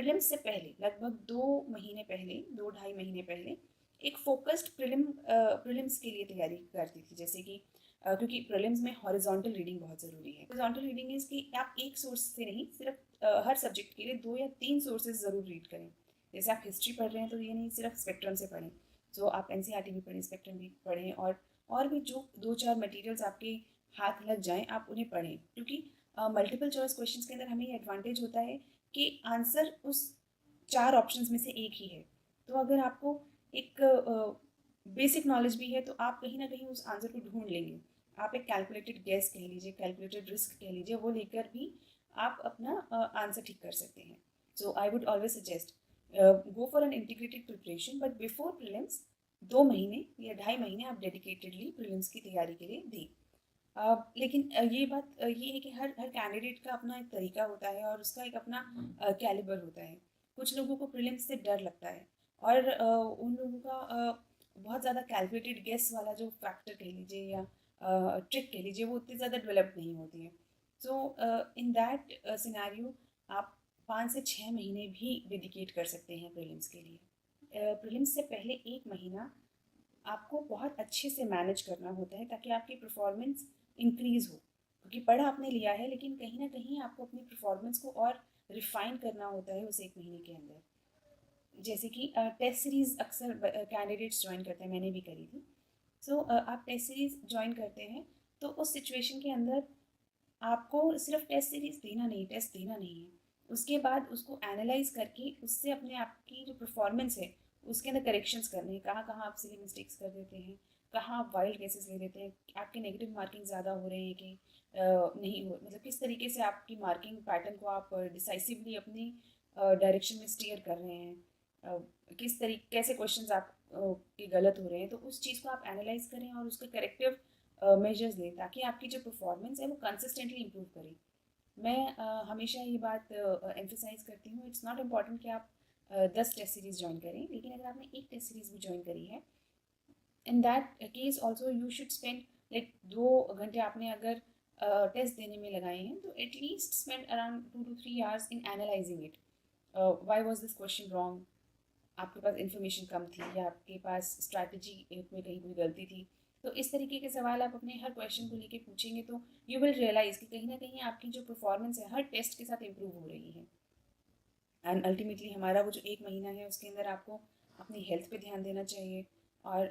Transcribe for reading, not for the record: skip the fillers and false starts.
Prelims से पहले लगभग 2 महीने पहले, 2 ढाई महीने पहले एक फोकस्ड प्रीलिम्स के लिए तैयारी करती थी। जैसे कि क्योंकि प्रीलिम्स में हॉरिजॉन्टल रीडिंग बहुत ज़रूरी है। हॉरिजॉन्टल रीडिंग इज़ कि आप एक सोर्स से नहीं, सिर्फ हर सब्जेक्ट के लिए 2 या 3 सोर्सेज ज़रूर रीड करें। जैसे आप हिस्ट्री पढ़ रहे हैं तो ये नहीं सिर्फ स्पेक्ट्रम से पढ़ें, तो आप एनसीईआरटी भी पढ़ें, स्पेक्ट्रम भी पढ़ें, और भी जो 2-4 मटेरियल्स आपके हाथ लग जाएं आप उन्हें पढ़ें। क्योंकि मल्टीपल चॉइस क्वेश्चंस के अंदर हमें ये एडवांटेज होता है कि आंसर उस 4 ऑप्शंस में से एक ही है। तो अगर आपको एक बेसिक नॉलेज भी है तो आप कहीं ना कहीं उस आंसर को ढूंढ लेंगे। आप एक कैलकुलेटेड गेस कह लीजिए, कैलकुलेटेड रिस्क कह लीजिए, वो लेकर भी आप अपना आंसर ठीक कर सकते हैं। So I would always suggest go for an integrated preparation, but before prelims 2 महीने या 2.5 महीने आप डेडिकेटेडली प्रीलिम्स की तैयारी के लिए दें। लेकिन ये बात ये है कि हर हर कैंडिडेट का अपना एक तरीका होता है और उसका एक अपना कैलिबर होता है। कुछ लोगों को प्रीलिम्स से डर लगता है, और उन लोगों का बहुत ज़्यादा कैलकुलेटेड गेस वाला जो फैक्टर कह लीजिए या ट्रिक कह लीजिए, वो उतनी ज़्यादा डेवलप नहीं होती है। सो इन दैट सिनेरियो आप 5 से 6 महीने भी डेडिकेट कर सकते हैं प्रीलिम्स के लिए। प्रीलिम्स से पहले 1 महीना आपको बहुत अच्छे से मैनेज करना होता है ताकि आपकी परफॉर्मेंस इंक्रीज़ हो। क्योंकि पढ़ा आपने लिया है, लेकिन कहीं ना कहीं आपको अपनी परफॉर्मेंस को और रिफाइन करना होता है उस 1 महीने के अंदर। जैसे कि टेस्ट सीरीज़ अक्सर कैंडिडेट्स ज्वाइन करते हैं, मैंने भी करी थी। सो आप टेस्ट सीरीज़ ज्वाइन करते हैं तो उस सिचुएशन के अंदर आपको सिर्फ टेस्ट देना नहीं है, उसके बाद उसको एनालाइज करके उससे अपने आप की जो परफॉर्मेंस है उसके अंदर करेक्शंस करने हैं। कहाँ कहाँ आप सिली मिस्टेक्स कर देते हैं, कहाँ आप वाइल्ड केसेस ले देते हैं, आपके नेगेटिव मार्किंग ज़्यादा हो रहे हैं कि नहीं हो, मतलब किस तरीके से आपकी मार्किंग पैटर्न को आप डिसाइसिवली अपनी डायरेक्शन में स्टीयर कर रहे हैं, किस तरीके कैसे क्वेश्चंस आप के गलत हो रहे हैं। तो उस चीज़ को आप एनालाइज करें और उसका करेक्टिव मेजर्स लें ताकि आपकी जो परफॉर्मेंस है वो कंसिस्टेंटली इम्प्रूव करे। मैं हमेशा ये बात एम्फेसाइज करती हूँ, इट्स नॉट इम्पॉर्टेंट कि आप 10 टेस्ट सीरीज़ ज्वाइन करें, लेकिन अगर आपने एक टेस्ट सीरीज़ भी ज्वाइन करी है, in that case also you should spend like 2 घंटे आपने अगर टेस्ट देने में लगाए हैं तो at least spend around 2 to 3 hours in analysing it. Why was this question wrong, आपके पास इन्फॉर्मेशन कम थी या आपके पास स्ट्रैटेजी में कहीं कोई गलती थी। तो इस तरीके के सवाल आप अपने हर क्वेश्चन को लेके पूछेंगे तो यू विल रियलाइज़ कि कहीं ना कहीं आपकी जो परफॉर्मेंस है हर टेस्ट के साथ इम्प्रूव हो रही है। एंड अल्टीमेटली हमारा वो जो 1 महीना है उसके अंदर आपको अपनी हेल्थ पे ध्यान देना चाहिए और